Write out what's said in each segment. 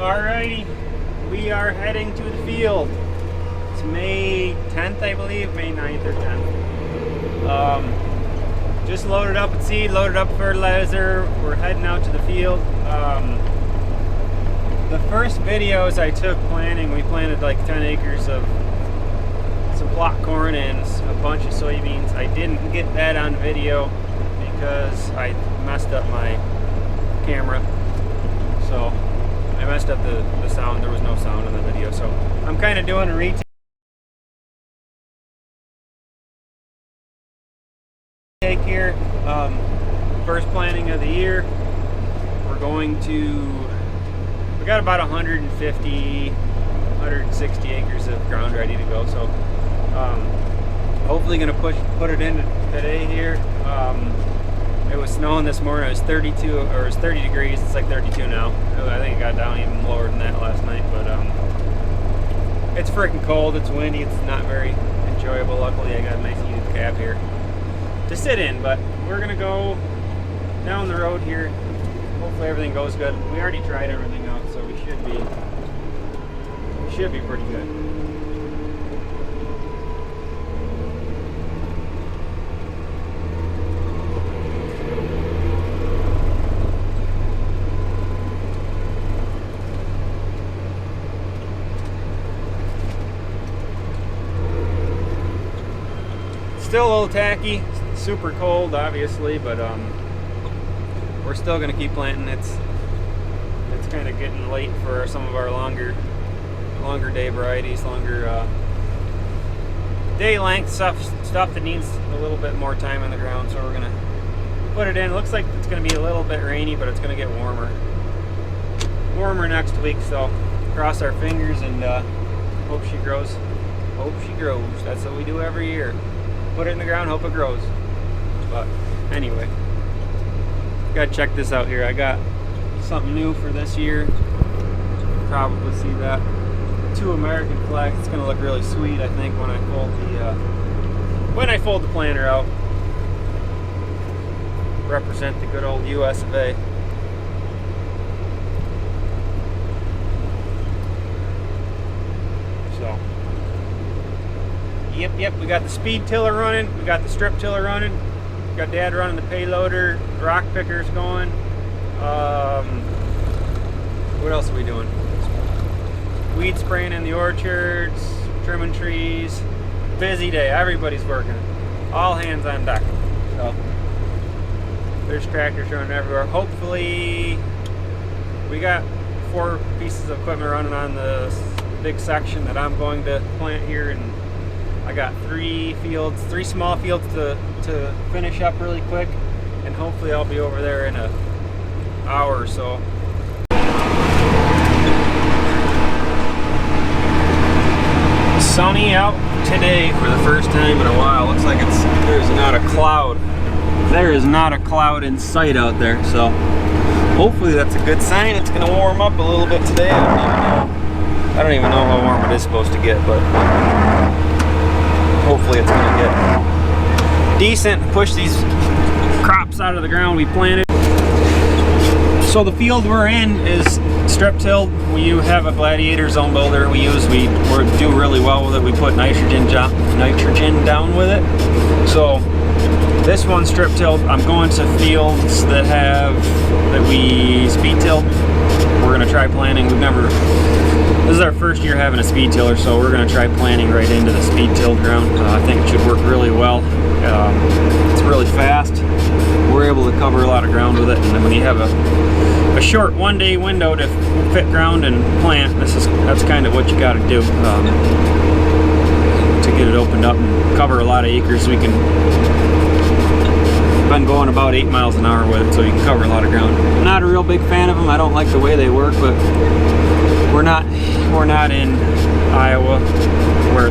Alrighty, we are heading to the field. It's May 10th, I believe, May 9th or 10th. Just loaded up with seed, loaded up fertilizer. We're heading out to the field. The first videos I took planting, we planted like 10 acres of some block corn and a bunch of soybeans. I didn't get that on video because I messed up my camera. So I messed up the sound. There was no sound in the video. So I'm kind of doing a retake here. First planting of the year. We're going to, we got about 160 acres of ground ready to go. So hopefully gonna put it in today here. It was snowing this morning. It was 32, or it was 30 degrees. It's like 32 now. I think it got down even lower than that last night, but it's freaking cold. It's windy. It's not very enjoyable. Luckily, I got a nice heated cab here to sit in, but we're gonna go down the road here. Hopefully everything goes good. We already tried everything out, so we should be pretty good. Still a little tacky, super cold obviously, but we're still gonna keep planting. It's kind of getting late for some of our longer day varieties, longer day length stuff that needs a little bit more time in the ground. So we're gonna put it in. Looks like it's gonna be a little bit rainy, but it's gonna get warmer next week. So cross our fingers and hope she grows. Hope she grows. That's what we do every year. Put it in the ground, hope it grows. But anyway, gotta check this out here. I got something new for this year. Probably see that. 2 American flags. It's gonna look really sweet, I think, when I fold the planter out. Represent the good old US of A. So. Yep, we got the speed tiller running, we got the strip tiller running, we got Dad running the payloader, rock pickers going. What else are we doing? Weed spraying in the orchards, trimming trees. Busy day, everybody's working. All hands on deck. So there's tractors running everywhere. Hopefully, we got 4 pieces of equipment running on the big section that I'm going to plant here, and I got 3 small fields to finish up really quick, and hopefully I'll be over there in an hour or so. Sunny out today for the first time in a while. Looks like there's not a cloud. There is not a cloud in sight out there, so hopefully that's a good sign. It's gonna warm up a little bit today. I don't even know how warm it is supposed to get, but hopefully it's gonna get decent. Push these crops out of the ground we planted. So the field we're in is strip tilled. We have a Gladiator zone builder we use. We do really well with it. We put nitrogen down with it. So this one's strip tilled. I'm going to fields that we speed tilled. We're gonna try planting. This is our first year having a speed tiller, so we're going to try planting right into the speed tilled ground. I think it should work really well. It's really fast. We're able to cover a lot of ground with it, and then when you have a short one-day window to fit ground and plant, that's kind of what you got to do to get it opened up and cover a lot of acres. We've been going about 8 miles an hour with it, so you can cover a lot of ground. I'm not a real big fan of them. I don't like the way they work, but we're not in Iowa where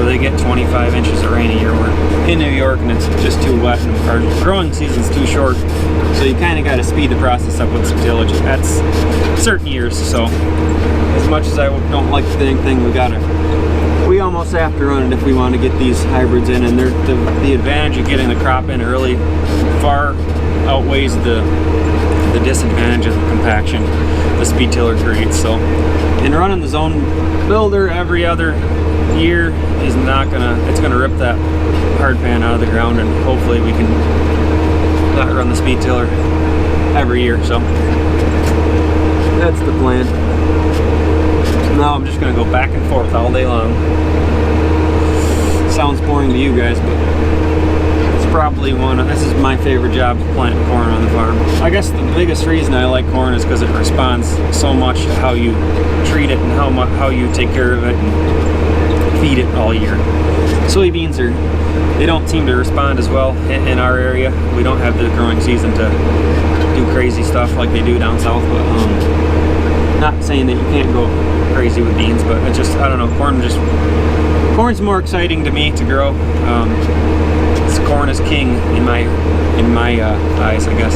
they get 25 inches of rain a year. We're in New York and it's just too wet, and our growing season's too short. So you kind of got to speed the process up with some tillage. That's certain years. So as much as I don't like the dang thing, we almost have to run it if we want to get these hybrids in, and the advantage of getting the crop in early far outweighs the disadvantage of the compaction the speed tiller creates. So, and running the zone builder every other year is not gonna, it's gonna rip that hard pan out of the ground, and hopefully we can not run the speed tiller every year. So that's the plan. So now I'm just gonna go back and forth all day long. Sounds boring to you guys, but it's probably this is my favorite job, planting corn on the farm. I guess the biggest reason I like corn is because it responds so much to how you treat it and how you take care of it and feed it all year. Soybeans they don't seem to respond as well in our area. We don't have the growing season to do crazy stuff like they do down south, but not saying that you can't go crazy with beans, but it's just, I don't know, corn's more exciting to me to grow. Corn is king in my eyes, I guess.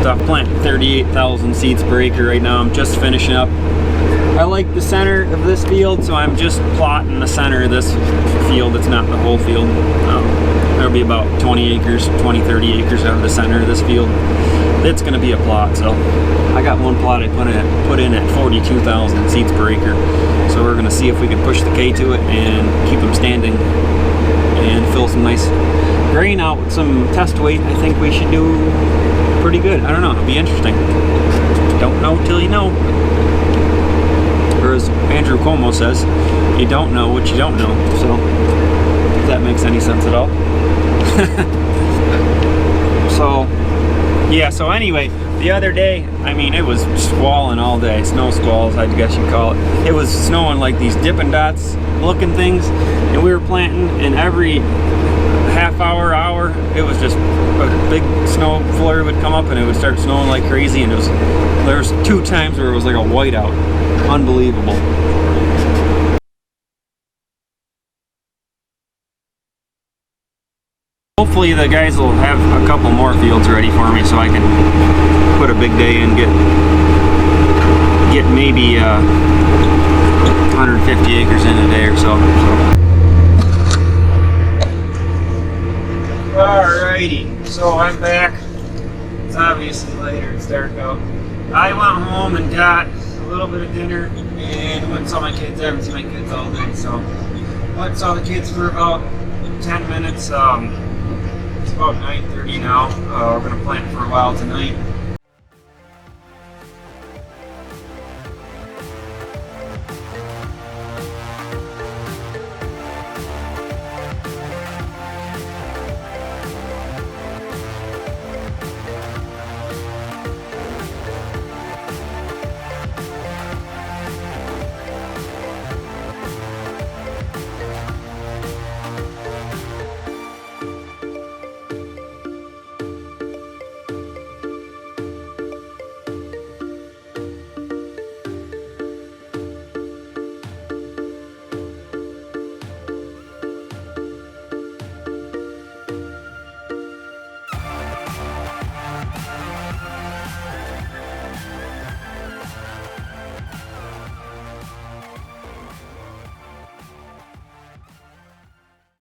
So I'm planting 38,000 seeds per acre right now. I'm just finishing up. I like the center of this field, so I'm just plotting the center of this field. It's not the whole field. There'll be about 30 acres out of the center of this field. It's going to be a plot, so I got one plot I put in at 42,000 seeds per acre. So we're going to see if we can push the K to it and keep them standing and fill some nice grain out with some test weight. I think we should do pretty good. I don't know, it'll be interesting. Don't know till you know. Or as Andrew Cuomo says, you don't know what you don't know. So, if that makes any sense at all. So, yeah, so anyway, the other day, I mean, it was squalling all day, snow squalls, I guess you'd call it. It was snowing like these Dippin' Dots looking things, and we were planting, and every half hour, it was just a big snow flurry would come up and it would start snowing like crazy, and there was 2 times where it was like a whiteout. Unbelievable. Hopefully the guys will have a couple more fields ready for me so I can put a big day in, get maybe 150 acres in a day or so. Alrighty, so I'm back. It's obviously later, it's dark out. I went home and got a little bit of dinner and went and saw my kids. I haven't seen my kids all day, so went and saw the kids for about 10 minutes. It's about 9:30 now. We're going to plant for a while tonight.